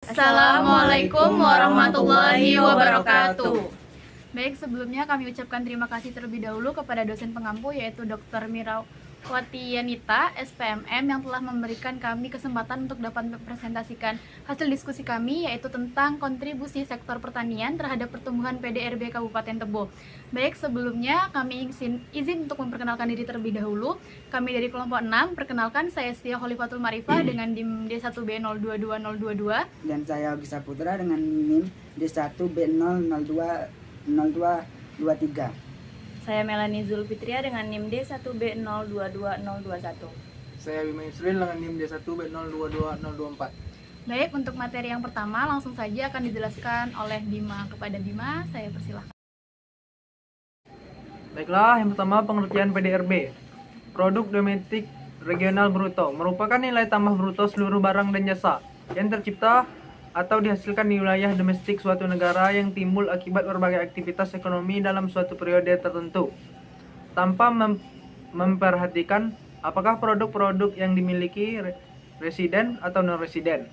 Assalamualaikum warahmatullahi wabarakatuh. Baik, sebelumnya kami ucapkan terima kasih terlebih dahulu kepada dosen pengampu yaitu Dr. Mirawati Yanita, SPMM, yang telah memberikan kami kesempatan untuk dapat mempresentasikan hasil diskusi kami yaitu tentang kontribusi sektor pertanian terhadap pertumbuhan PDRB Kabupaten Tebo. Baik, sebelumnya kami izin untuk memperkenalkan diri terlebih dahulu. Kami dari kelompok 6, perkenalkan saya Setia Kholifatul Marifah dengan NIM D1B022022. Dan saya Ogi Saputra dengan NIM D1B0020223. Saya Melani Zulfitria dengan NIM D1B022021. Saya Bima Yusril dengan NIM D1B022024. Baik, untuk materi yang pertama langsung saja akan dijelaskan oleh Bima. Kepada Bima, saya persilahkan. Baiklah, yang pertama pengertian PDRB. Produk Domestik Regional Bruto merupakan nilai tambah bruto seluruh barang dan jasa yang tercipta atau dihasilkan di wilayah domestik suatu negara yang timbul akibat berbagai aktivitas ekonomi dalam suatu periode tertentu, tanpa memperhatikan apakah produk-produk yang dimiliki residen atau non-residen.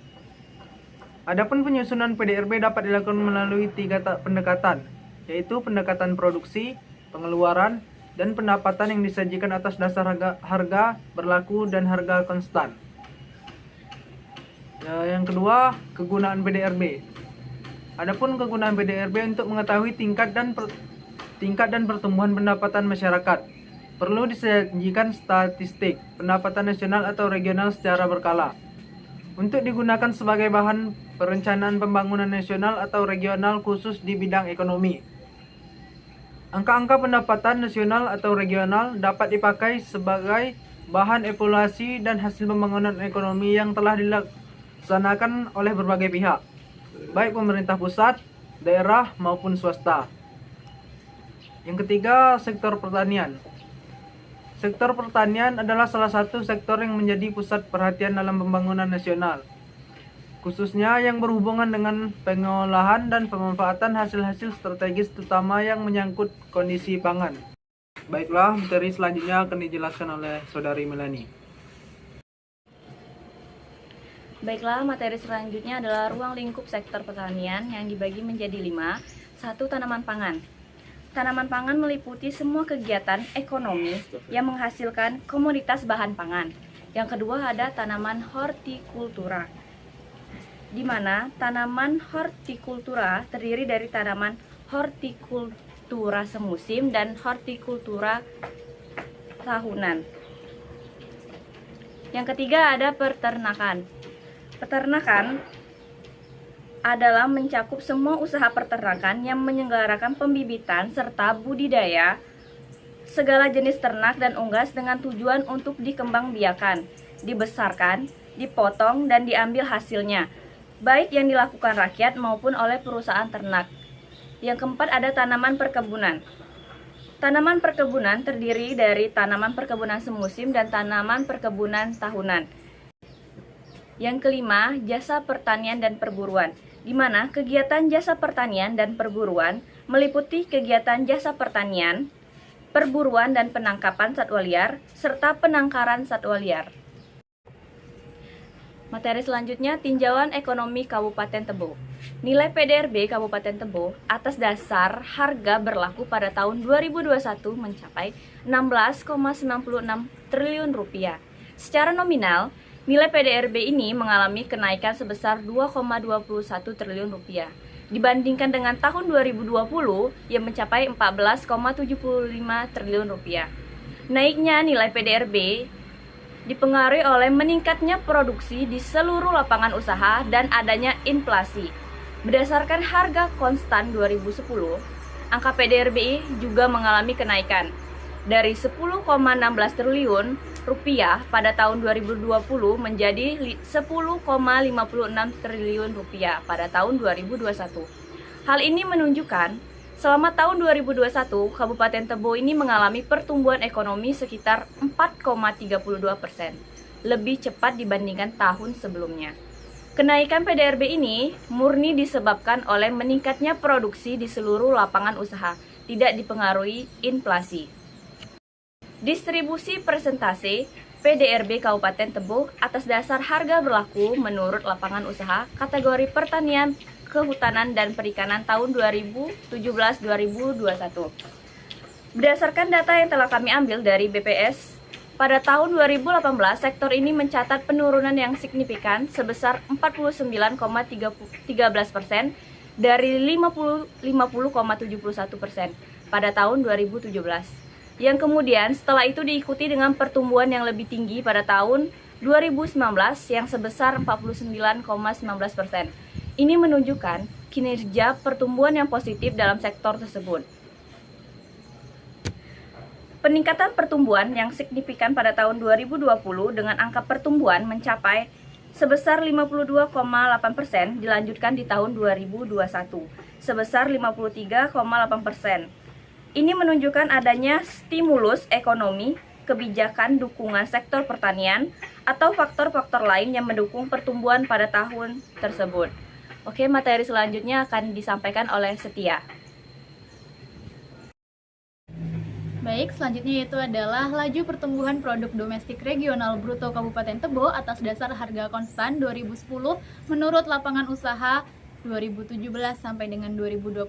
Adapun penyusunan PDRB dapat dilakukan melalui 3 pendekatan, yaitu pendekatan produksi, pengeluaran, dan pendapatan yang disajikan atas dasar harga berlaku dan harga konstan. Yang kedua, kegunaan PDRB. Adapun kegunaan PDRB untuk mengetahui tingkat dan pertumbuhan pendapatan masyarakat, perlu disajikan statistik pendapatan nasional atau regional secara berkala untuk digunakan sebagai bahan perencanaan pembangunan nasional atau regional khusus di bidang ekonomi. Angka-angka pendapatan nasional atau regional dapat dipakai sebagai bahan evaluasi dan hasil pembangunan ekonomi yang telah dilaksanakan oleh berbagai pihak, baik pemerintah pusat, daerah maupun swasta. Yang ketiga, sektor pertanian. Sektor pertanian adalah salah satu sektor yang menjadi pusat perhatian dalam pembangunan nasional, khususnya yang berhubungan dengan pengolahan dan pemanfaatan hasil-hasil strategis terutama yang menyangkut kondisi pangan. Baiklah, materi selanjutnya akan dijelaskan oleh Saudari Melani. Baiklah, materi selanjutnya adalah ruang lingkup sektor pertanian yang dibagi menjadi 5. 1. Tanaman pangan. Tanaman pangan meliputi semua kegiatan ekonomi yang menghasilkan komoditas bahan pangan. Yang kedua ada tanaman hortikultura, di mana tanaman hortikultura terdiri dari tanaman hortikultura semusim dan hortikultura tahunan. Yang ketiga ada peternakan. Peternakan adalah mencakup semua usaha peternakan yang menyelenggarakan pembibitan serta budidaya segala jenis ternak dan unggas dengan tujuan untuk dikembangbiakan, dibesarkan, dipotong, dan diambil hasilnya, baik yang dilakukan rakyat maupun oleh perusahaan ternak. Yang keempat ada tanaman perkebunan. Tanaman perkebunan terdiri dari tanaman perkebunan semusim dan tanaman perkebunan tahunan. Yang kelima, jasa pertanian dan perburuan, di mana kegiatan jasa pertanian dan perburuan meliputi kegiatan jasa pertanian, perburuan dan penangkapan satwa liar, serta penangkaran satwa liar. Materi selanjutnya, tinjauan ekonomi Kabupaten Tebo. Nilai PDRB Kabupaten Tebo atas dasar harga berlaku pada tahun 2021 mencapai 16,96 triliun rupiah. Secara nominal, nilai PDRB ini mengalami kenaikan sebesar 2,21 triliun rupiah dibandingkan dengan tahun 2020 yang mencapai 14,75 triliun rupiah. Naiknya nilai PDRB dipengaruhi oleh meningkatnya produksi di seluruh lapangan usaha dan adanya inflasi. Berdasarkan harga konstan 2010, angka PDRB juga mengalami kenaikan dari 10,16 triliun rupiah pada tahun 2020 menjadi 10,56 triliun rupiah pada tahun 2021. Hal ini menunjukkan selama tahun 2021 Kabupaten Tebo ini mengalami pertumbuhan ekonomi sekitar 4,32%, lebih cepat dibandingkan tahun sebelumnya. Kenaikan PDRB ini murni disebabkan oleh meningkatnya produksi di seluruh lapangan usaha, tidak dipengaruhi inflasi. Distribusi persentase PDRB Kabupaten Tebo atas dasar harga berlaku menurut lapangan usaha kategori pertanian, kehutanan, dan perikanan tahun 2017-2021. Berdasarkan data yang telah kami ambil dari BPS, pada tahun 2018 sektor ini mencatat penurunan yang signifikan sebesar 49,13% dari 50,71% pada tahun 2017. Yang kemudian setelah itu diikuti dengan pertumbuhan yang lebih tinggi pada tahun 2019 yang sebesar 49,19%. Ini menunjukkan kinerja pertumbuhan yang positif dalam sektor tersebut. Peningkatan pertumbuhan yang signifikan pada tahun 2020 dengan angka pertumbuhan mencapai sebesar 52,8% dilanjutkan di tahun 2021 sebesar 53,8%. Ini menunjukkan adanya stimulus ekonomi, kebijakan dukungan sektor pertanian, atau faktor-faktor lain yang mendukung pertumbuhan pada tahun tersebut. Oke, materi selanjutnya akan disampaikan oleh Setia. Baik, selanjutnya yaitu adalah laju pertumbuhan produk domestik regional bruto Kabupaten Tebo atas dasar harga konstan 2010 menurut lapangan usaha 2017 sampai dengan 2021.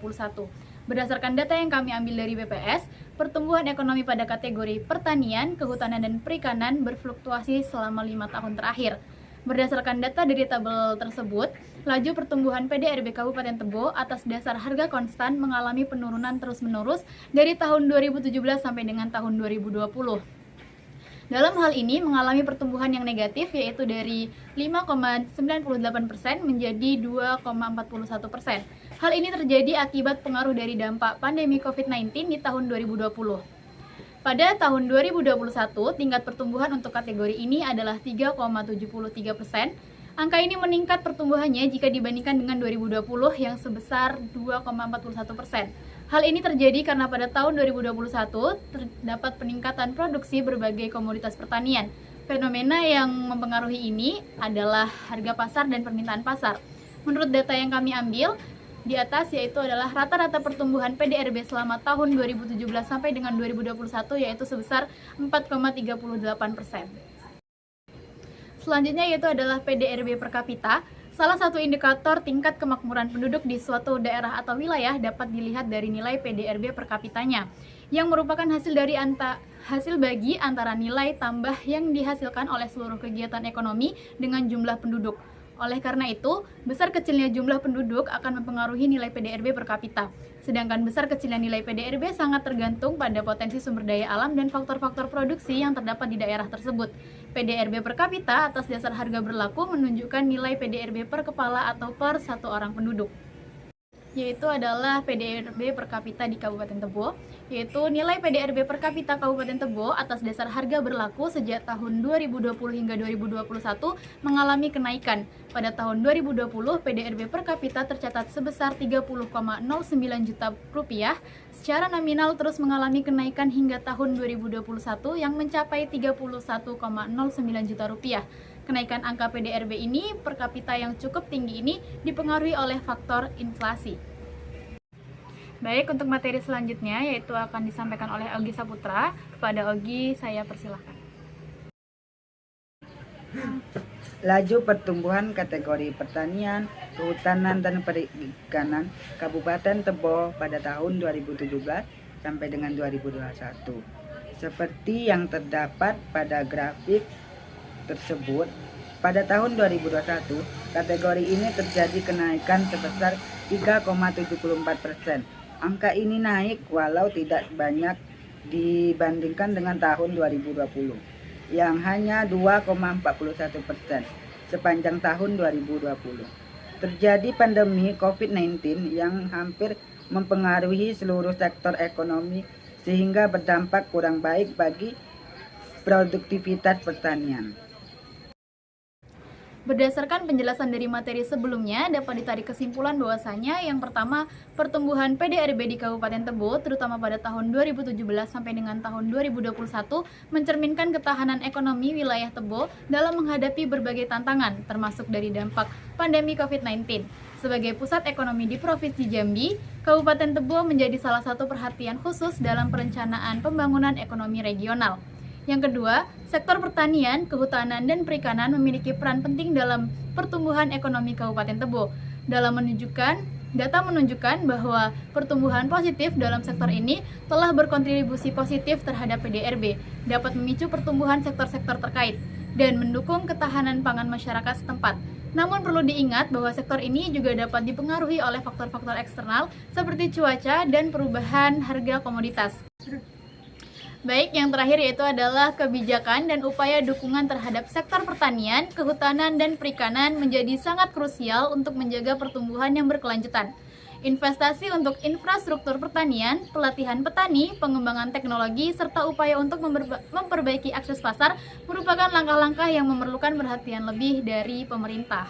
Berdasarkan data yang kami ambil dari BPS, pertumbuhan ekonomi pada kategori pertanian, kehutanan, dan perikanan berfluktuasi selama 5 tahun terakhir. Berdasarkan data dari tabel tersebut, laju pertumbuhan PDRB Kabupaten Tebo atas dasar harga konstan mengalami penurunan terus-menerus dari tahun 2017 sampai dengan tahun 2020. Dalam hal ini mengalami pertumbuhan yang negatif yaitu dari 5,98% menjadi 2,41%. Hal ini terjadi akibat pengaruh dari dampak pandemi COVID-19 di tahun 2020. Pada tahun 2021, tingkat pertumbuhan untuk kategori ini adalah 3,73%. Angka ini meningkat pertumbuhannya jika dibandingkan dengan 2020 yang sebesar 2,41%. Hal ini terjadi karena pada tahun 2021 terdapat peningkatan produksi berbagai komoditas pertanian. Fenomena yang mempengaruhi ini adalah harga pasar dan permintaan pasar. Menurut data yang kami ambil di atas yaitu adalah rata-rata pertumbuhan PDRB selama tahun 2017 sampai dengan 2021 yaitu sebesar 4,38%. Selanjutnya yaitu adalah PDRB per kapita. Salah satu indikator tingkat kemakmuran penduduk di suatu daerah atau wilayah dapat dilihat dari nilai PDRB per kapitanya, yang merupakan hasil bagi antara nilai tambah yang dihasilkan oleh seluruh kegiatan ekonomi dengan jumlah penduduk. Oleh karena itu, besar kecilnya jumlah penduduk akan mempengaruhi nilai PDRB per kapita. Sedangkan besar kecilnya nilai PDRB sangat tergantung pada potensi sumber daya alam dan faktor-faktor produksi yang terdapat di daerah tersebut. PDRB per kapita atas dasar harga berlaku menunjukkan nilai PDRB per kepala atau per satu orang penduduk, yaitu adalah PDRB per kapita di Kabupaten Tebo, yaitu nilai PDRB per kapita Kabupaten Tebo atas dasar harga berlaku sejak tahun 2020 hingga 2021 mengalami kenaikan. Pada tahun 2020, PDRB per kapita tercatat sebesar 30,09 juta rupiah. Secara nominal terus mengalami kenaikan hingga tahun 2021 yang mencapai 31,09 juta rupiah. Kenaikan angka PDRB ini per kapita yang cukup tinggi ini dipengaruhi oleh faktor inflasi. Baik, untuk materi selanjutnya yaitu akan disampaikan oleh Ogi Saputra. Kepada Ogi, saya persilahkan. Laju pertumbuhan kategori pertanian, kehutanan, dan perikanan Kabupaten Tebo pada tahun 2017 sampai dengan 2021. Seperti yang terdapat pada grafik tersebut, pada tahun 2021, kategori ini terjadi kenaikan sebesar 3,74%. Angka ini naik walau tidak banyak dibandingkan dengan tahun 2020, yang hanya 2,41% sepanjang tahun 2020. Terjadi pandemi COVID-19 yang hampir mempengaruhi seluruh sektor ekonomi sehingga berdampak kurang baik bagi produktivitas pertanian. Berdasarkan penjelasan dari materi sebelumnya, dapat ditarik kesimpulan bahwasanya yang pertama, pertumbuhan PDRB di Kabupaten Tebo, terutama pada tahun 2017 sampai dengan tahun 2021, mencerminkan ketahanan ekonomi wilayah Tebo dalam menghadapi berbagai tantangan, termasuk dari dampak pandemi COVID-19. Sebagai pusat ekonomi di Provinsi Jambi, Kabupaten Tebo menjadi salah satu perhatian khusus dalam perencanaan pembangunan ekonomi regional. Yang kedua, sektor pertanian, kehutanan, dan perikanan memiliki peran penting dalam pertumbuhan ekonomi Kabupaten Tebo. Data menunjukkan bahwa pertumbuhan positif dalam sektor ini telah berkontribusi positif terhadap PDRB, dapat memicu pertumbuhan sektor-sektor terkait, dan mendukung ketahanan pangan masyarakat setempat. Namun perlu diingat bahwa sektor ini juga dapat dipengaruhi oleh faktor-faktor eksternal seperti cuaca dan perubahan harga komoditas. Baik, yang terakhir yaitu adalah kebijakan dan upaya dukungan terhadap sektor pertanian, kehutanan, dan perikanan menjadi sangat krusial untuk menjaga pertumbuhan yang berkelanjutan. Investasi untuk infrastruktur pertanian, pelatihan petani, pengembangan teknologi, serta upaya untuk memperbaiki akses pasar merupakan langkah-langkah yang memerlukan perhatian lebih dari pemerintah.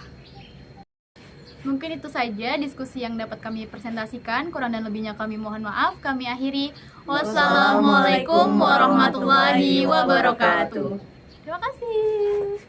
Mungkin itu saja diskusi yang dapat kami presentasikan. Kurang dan lebihnya kami mohon maaf. Kami akhiri. Wassalamualaikum warahmatullahi wabarakatuh. Terima kasih.